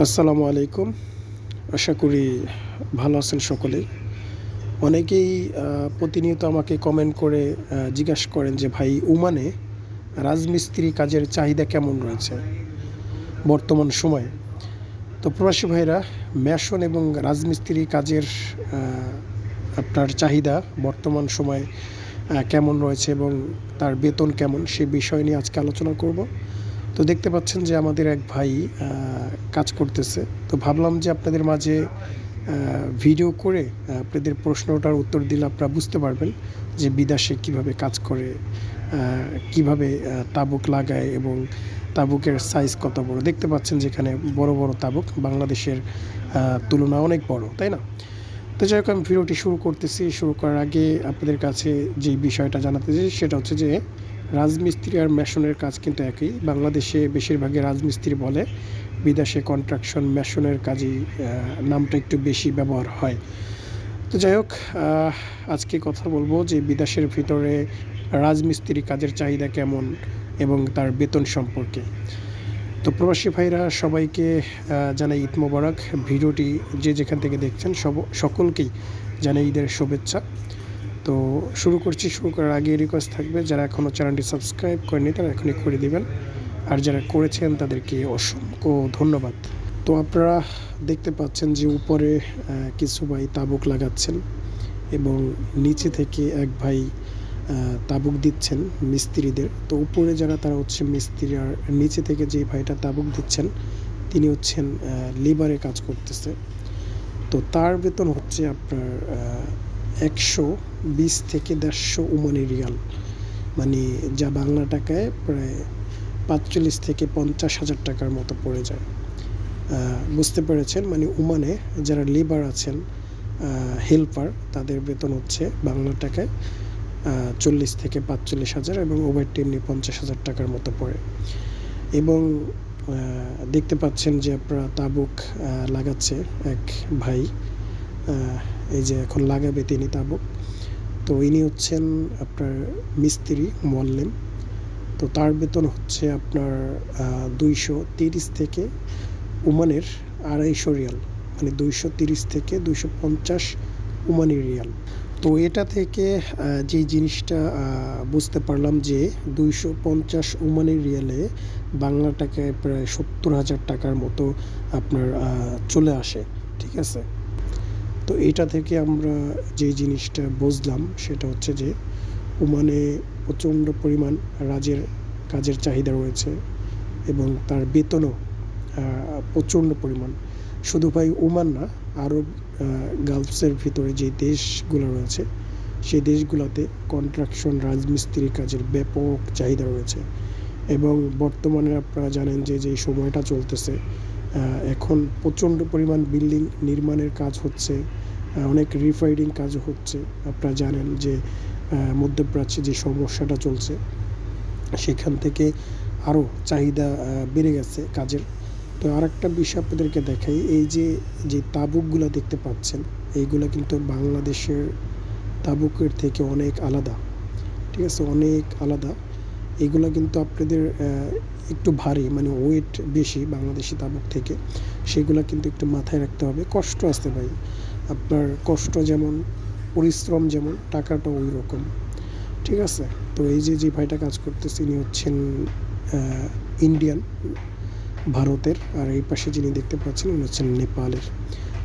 আসসালামু আলাইকুম। আশা করি ভালো আছেন সকলেই। অনেকেই প্রতিনিয়ত আমাকে কমেন্ট করে জিজ্ঞাসা করেন যে ভাই ওমানে রাজমিস্ত্রি কাজের চাহিদা কেমন রয়েছে বর্তমান সময়ে? তো প্রবাসী ভাইরা ম্যাসন এবং রাজমিস্ত্রি কাজের আপনার চাহিদা বর্তমান সময়ে কেমন রয়েছে এবং তার বেতন কেমন সে বিষয় নিয়ে আজকে আলোচনা করব। তো দেখতে পাচ্ছেন যে আমাদের এক ভাই কাজ করতেছে। তো ভাবলাম যে আপনাদের মাঝে ভিডিও করে আপনাদের প্রশ্নটার উত্তর দিলে আপনারা বুঝতে পারবেন যে বিদেশে কিভাবে কাজ করে, কিভাবে তাঁবুক লাগায় এবং তাঁবুকের সাইজ কত বড়। দেখতে পাচ্ছেন যেখানে বড় বড় তাঁবুক বাংলাদেশের তুলনায় অনেক বড়, তাই না? তো যাই হোক, আমি ভিডিওটি শুরু করতেছি। শুরু করার আগে আপনাদের কাছে যেই বিষয়টা জানাতে চাই সেটা হচ্ছে যে রাজমিস্ত্রি আর ম্যাসনের কাজ কিন্তু একই। বাংলাদেশে বেশিরভাগই রাজমিস্ত্রি বলে, বিদেশে কনস্ট্রাকশন ম্যাসনের কাজই নামটা একটু বেশি ব্যবহার হয়। তো যাই হোক, আজকে কথা বলবো যে বিদেশের ভিতরে রাজমিস্ত্রি কাজের চাহিদা কেমন এবং তার বেতন সম্পর্কে। তো প্রবাসী ভাইরা সবাইকে জানাই ঈদ মোবারক। ভিডিওটি যে যেখান থেকে দেখছেন সকলকেই জানাই ঈদের শুভেচ্ছা। তো শুরু করছি। শুরু করার আগে রিকোয়েস্ট থাকবে, যারা এখনও চ্যানেলটি সাবস্ক্রাইব করেনি তারা এখনই করে দিবেন, আর যারা করেছেন তাদেরকে অসংখ্য ধন্যবাদ। তো আপনারা দেখতে পাচ্ছেন যে উপরে কিছু ভাই তাঁবুক লাগাচ্ছেন এবং নিচে থেকে এক ভাই তাঁবুক দিচ্ছেন মিস্ত্রিদের। তো উপরে যারা তারা হচ্ছে মিস্ত্রি, আর নিচে থেকে যে ভাইটা তাঁবুক দিচ্ছেন তিনি হচ্ছেন লেবারে কাজ করতেছে। তো তার বেতন হচ্ছে আপনার 120 থেকে 150 ওমানি রিয়াল, মানে যা বাংলা টাকায় প্রায় 45 থেকে 50,000 টাকার মতো পড়ে যায়। বুঝতে পেরেছেন? মানে ওমানে যারা লেবার আছেন, হেল্পার, তাদের বেতন হচ্ছে বাংলা টাকায় 40 থেকে 45,000 এবং ওভারটাইম নিয়ে 50,000 টাকার মতো পড়ে। এবং দেখতে পাচ্ছেন যে আপনারা তাঁবুক লাগাচ্ছে এক ভাই, এই যে এখন লাগাবে তিনি তাঁবুক। তো ইনি হচ্ছেন আপনার মিস্ত্রি মোয়াল্লেম। তো তার বেতন হচ্ছে আপনার 230 থেকে ওমানের 250 রিয়াল, মানে 230 থেকে 250 ওমানি রিয়াল। তো এটা থেকে যে জিনিসটা বুঝতে পারলাম যে 250 ওমানি রিয়ালে বাংলা টাকায় প্রায় 70,000 টাকার মতো আপনার চলে আসে, ঠিক আছে? তো এটা থেকে আমরা যে জিনিসটা বুঝলাম সেটা হচ্ছে যে ওমানে প্রচণ্ড পরিমাণ কাজের চাহিদা রয়েছে এবং তার বেতনও প্রচণ্ড পরিমাণ। শুধু ভাই ওমান না, আরব গালফসের ভিতরে যে দেশগুলো রয়েছে সেই দেশগুলোতে কনস্ট্রাকশন রাজমিস্ত্রি কাজের ব্যাপক চাহিদা রয়েছে। এবং বর্তমানে আপনারা জানেন যে যেই সময়টা চলতেছে, এখন প্রচণ্ড পরিমাণ বিল্ডিং নির্মাণের কাজ হচ্ছে, অনেক রিফাইনিং কাজও হচ্ছে। আপনারা জানেন যে মধ্যপ্রাচ্যে যে সমস্যাটা চলছে সেখান থেকে আরও চাহিদা বেড়ে গেছে কাজের। তো আরেকটা বিষয় আপনাদেরকে দেখাই, এই যে তাঁবুকগুলো দেখতে পাচ্ছেন এইগুলো কিন্তু বাংলাদেশের তাঁবুকের থেকে অনেক আলাদা, ঠিক আছে? অনেক আলাদা। এগুলো কিন্তু আপনাদের একটু ভারী, মানে ওয়েট বেশি বাংলাদেশি তাঁবুক থেকে। সেগুলো কিন্তু একটু মাথায় রাখতে হবে। কষ্ট আছে ভাই, আপনার কষ্ট যেমন, পরিশ্রম যেমন, টাকাটা ওই রকম, ঠিক আছে? তো এই যে ভাইটা কাজ করতেছে ইনি হচ্ছেন ইন্ডিয়ান, ভারতের। আর এই পাশে যিনি দেখতে পাচ্ছেন উনি হচ্ছেন নেপালের।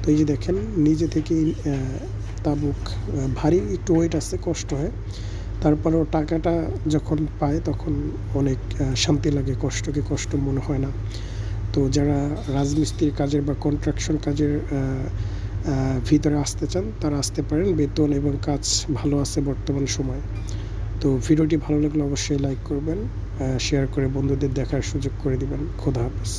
তো এই যে দেখেন নিজে থেকেই তাঁবুক ভারী, একটু ওয়েট আছে, কষ্ট হয়। তারপরেও টাকাটা যখন পায় তখন অনেক শান্তি লাগে, কষ্টকে কষ্ট মনে হয় না। তো যারা রাজমিস্ত্রির কাজের বা কনস্ট্রাকশন কাজের ভিতরে আসতে চান তারা আসতে পারেন। বেতন এবং কাজ ভালো আছে বর্তমান সময়। তো ভিডিওটি ভালো লাগলে অবশ্যই লাইক করবেন, শেয়ার করে বন্ধুদের দেখার সুযোগ করে দিবেন। খোদা হাফেজ।